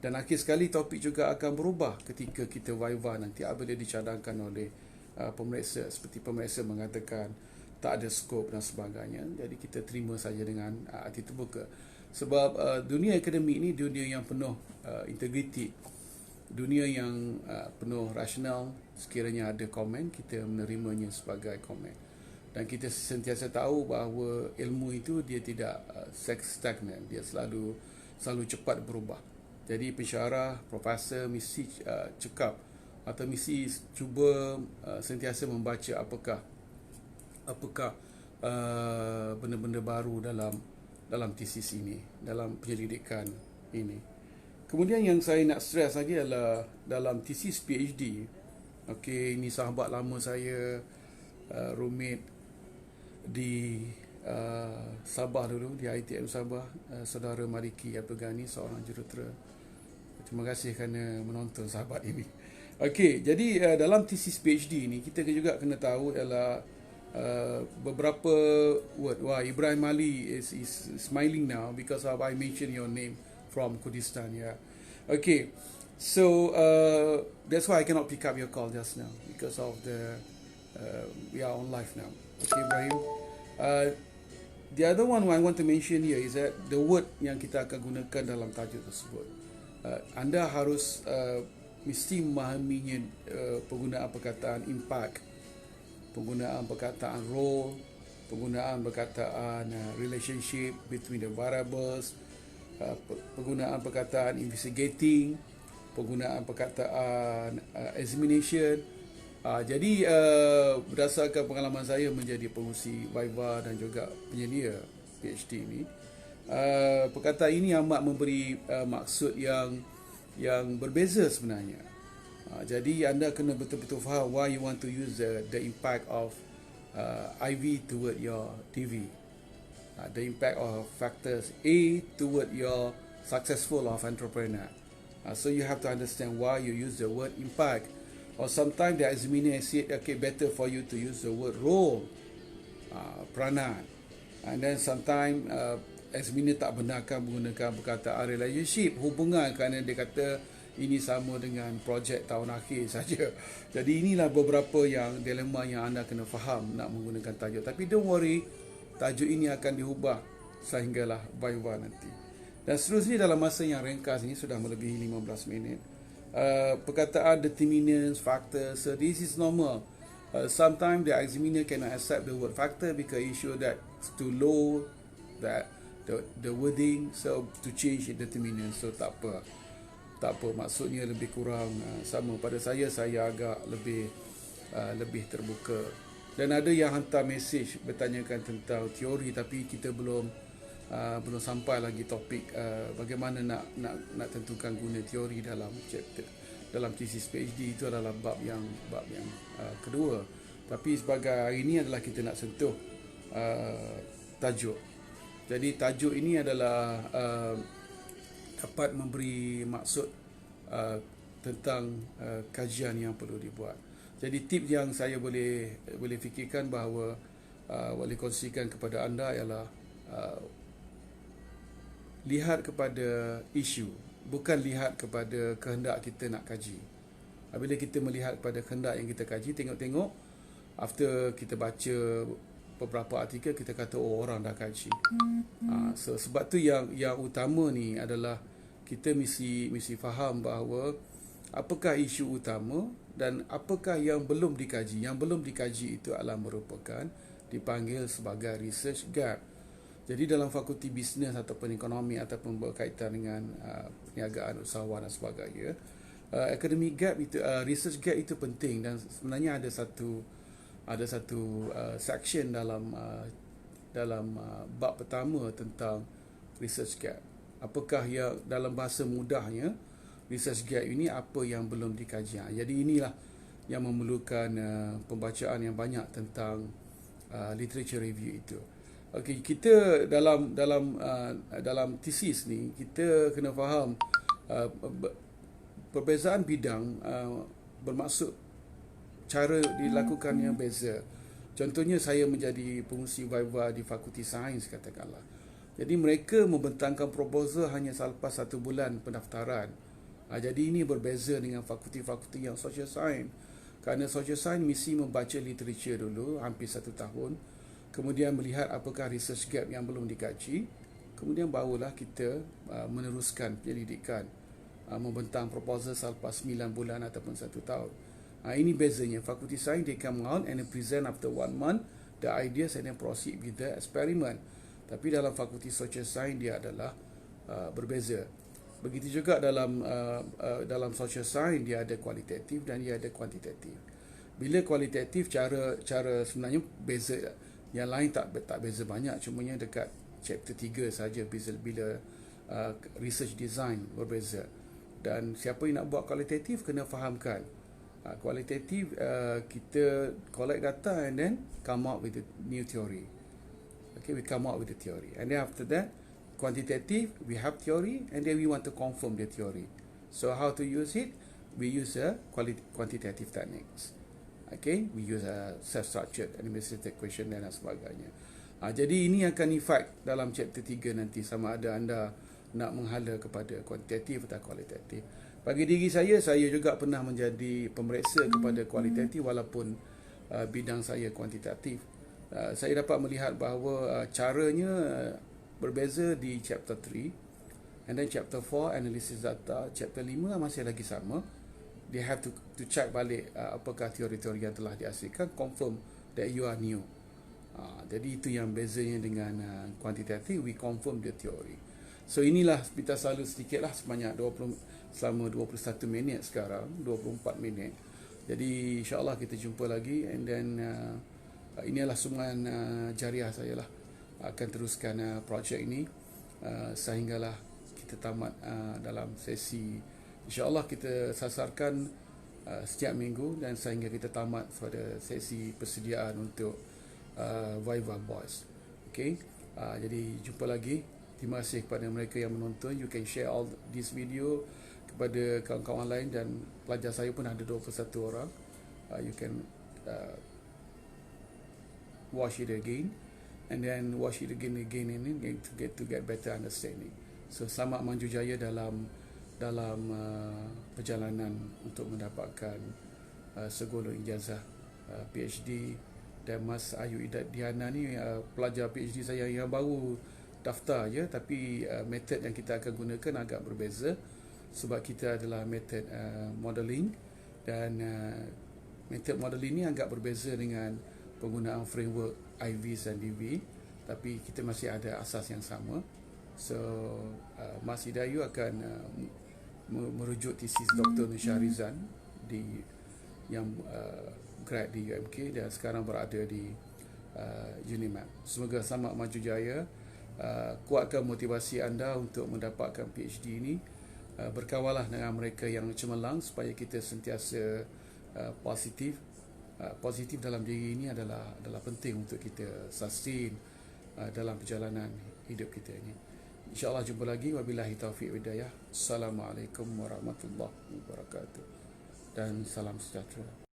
Dan akhir sekali topik juga akan berubah ketika kita viva nanti apabila dicadangkan oleh pemeriksa, seperti pemeriksa mengatakan tak ada skop dan sebagainya. Jadi kita terima saja dengan hati terbuka. Sebab dunia akademik ni dunia yang penuh integriti, dunia yang penuh rasional. Sekiranya ada komen, kita menerimanya sebagai komen. Dan kita sentiasa tahu bahawa ilmu itu dia tidak stagnan, dia selalu cepat berubah. Jadi pensyarah, profesor mesti cekap atau mesti cuba sentiasa membaca apakah benda-benda baru dalam tesis ini, dalam penyelidikan ini. Kemudian yang saya nak stress lagi adalah dalam tesis PhD. Okey, ini sahabat lama saya, roommate di Sabah dulu, di ITM Sabah, saudara Mariki Abdul Ghani, seorang jurutera. Terima kasih kerana menonton sahabat ini. Okey, jadi dalam tesis PhD ni kita juga kena tahu ialah beberapa word. Wah, Ibrahim Ali is smiling now because of I mention your name from Kurdistan. Yeah. Okay. So that's why I cannot pick up your call just now because of we are on live now. Okay, Ibrahim. The other one I want to mention here is that the word yang kita akan gunakan dalam tajuk tersebut. Anda harus mesti memahaminya, penggunaan perkataan impact, penggunaan perkataan role, penggunaan perkataan relationship between the variables, penggunaan perkataan investigating, penggunaan perkataan examination. Jadi berdasarkan pengalaman saya menjadi pengurusi viva dan juga penyedia PhD ini, perkataan ini amat memberi maksud yang berbeza sebenarnya. Jadi anda kena betul-betul faham why you want to use the impact of IV toward your TV, the impact of factors A toward your successful of entrepreneur. So you have to understand why you use the word impact. Or sometimes the examiner said, okay, better for you to use the word role, peranan. And then sometimes examiner tak benarkan menggunakan perkataan relationship, hubungan, kerana dia kata ini sama dengan projek tahun akhir saja. Jadi inilah beberapa yang dilema yang anda kena faham nak menggunakan tajuk. Tapi don't worry, tajuk ini akan diubah sehinggalah viva nanti. Dan seterusnya dalam masa yang ringkas ini, sudah melebihi 15 minit. Perkataan determinants, factors, so this is normal. Sometimes the examiner cannot accept the word factor because he show that it's too low, that the wording, so to change the determinant. So tak apa, maksudnya lebih kurang sama. Pada saya agak lebih terbuka. Dan ada yang hantar mesej bertanyakan tentang teori, tapi kita belum sampai lagi topik bagaimana nak tentukan guna teori dalam chapter, dalam tesis PhD. Itu adalah bab yang kedua. Tapi sebagai hari ini adalah kita nak sentuh tajuk. Jadi tajuk ini adalah dapat memberi maksud tentang kajian yang perlu dibuat. Jadi tip yang saya boleh fikirkan bahawa boleh kongsikan kepada anda ialah lihat kepada isu, bukan lihat kepada kehendak kita nak kaji. Apabila kita melihat kepada kehendak yang kita kaji, tengok after kita baca beberapa artikel, kita kata oh, orang dah kaji. So sebab tu yang utama ni adalah kita mesti faham bahawa apakah isu utama dan apakah yang belum dikaji. Yang belum dikaji itu adalah merupakan dipanggil sebagai research gap. Jadi dalam fakulti bisnes ataupun ekonomi ataupun berkaitan dengan perniagaan, usahawan dan sebagainya, academic gap itu, research gap itu penting. Dan sebenarnya ada satu section dalam bab pertama tentang research gap. Apakah yang dalam bahasa mudahnya research gap ini, apa yang belum dikaji. Jadi inilah yang memerlukan pembacaan yang banyak tentang literature review itu. Okey, kita dalam tesis ni kita kena faham perbezaan bidang bermaksud cara dilakukan yang beza. Contohnya saya menjadi pengurusi viva di Fakulti Sains katakanlah. Jadi mereka membentangkan proposal hanya selepas 1 bulan pendaftaran. Jadi ini berbeza dengan fakulti-fakulti yang social science. Kerana social science mesti membaca literature dulu hampir 1 tahun, kemudian melihat apakah research gap yang belum dikaji, kemudian barulah kita meneruskan penyelidikan, membentang proposal selepas 9 bulan ataupun 1 tahun. Ini bezanya. Fakulti sains, they come out and present after 1 month the ideas and then proceed with the experiment. Tapi dalam fakulti social science dia adalah berbeza. Begitu juga dalam social science dia ada kualitatif dan dia ada kuantitatif. Bila kualitatif cara sebenarnya beza, yang lain tak beza banyak, cumanya dekat chapter 3 saja beza bila research design berbeza. Dan siapa yang nak buat kualitatif kena fahamkan. Kualitatif kita collect data and then come out with a new theory. Okay, we come out with the theory. And then after that, quantitative, we have theory and then we want to confirm the theory. So how to use it? We use quantitative techniques. Okay, we use a self-structured administrative question dan sebagainya. Jadi ini akan efek dalam chapter 3 nanti, sama ada anda nak menghala kepada kuantitatif atau kualitatif. Bagi diri saya juga pernah menjadi pemeriksa kepada kualitatif walaupun bidang saya kuantitatif. Saya dapat melihat bahawa caranya berbeza di chapter 3, and then chapter 4 analysis data, chapter 5 masih lagi sama. They have to check balik apakah teori-teori yang telah dihasilkan confirm that you are new. Jadi itu yang bezanya dengan kuantitatif, we confirm the theory. So inilah kita selalu sedikit lah sebanyak selama 21 minit sekarang, 24 minit. Jadi insyaAllah kita jumpa lagi, and then inilah sumbangan jariah saya lah. Akan teruskan projek ini sehinggalah kita tamat dalam sesi, insyaAllah kita sasarkan setiap minggu dan sehingga kita tamat pada sesi persediaan untuk Viva Boys. Okay, jadi jumpa lagi. Terima kasih kepada mereka yang menonton. You can share all this video kepada kawan-kawan lain, dan pelajar saya pun ada 21 orang. You can watch it again and then watch it again and to get better understanding. So selamat maju jaya dalam perjalanan untuk mendapatkan segolong ijazah PhD. Dan Mas Ayu Diana ni pelajar PhD saya yang baru daftar je, tapi metod yang kita akan gunakan agak berbeza sebab kita adalah metod modeling, dan metod modeling ni agak berbeza dengan penggunaan framework IVs dan DV, tapi kita masih ada asas yang sama. So Mas Hidayu akan merujuk tesis Dr. Nisha Rizan yang grad di UMK dan sekarang berada di UNIMAP. Semoga selamat maju jaya. Kuatkan motivasi anda untuk mendapatkan PhD ini. Berkawalah dengan mereka yang cemerlang supaya kita sentiasa positif. Positif dalam diri ini adalah penting untuk kita sustain dalam perjalanan hidup kita ini. InsyaAllah jumpa lagi. Wabillahi taufiq wal hidayah. Assalamualaikum warahmatullahi wabarakatuh. Dan salam sejahtera.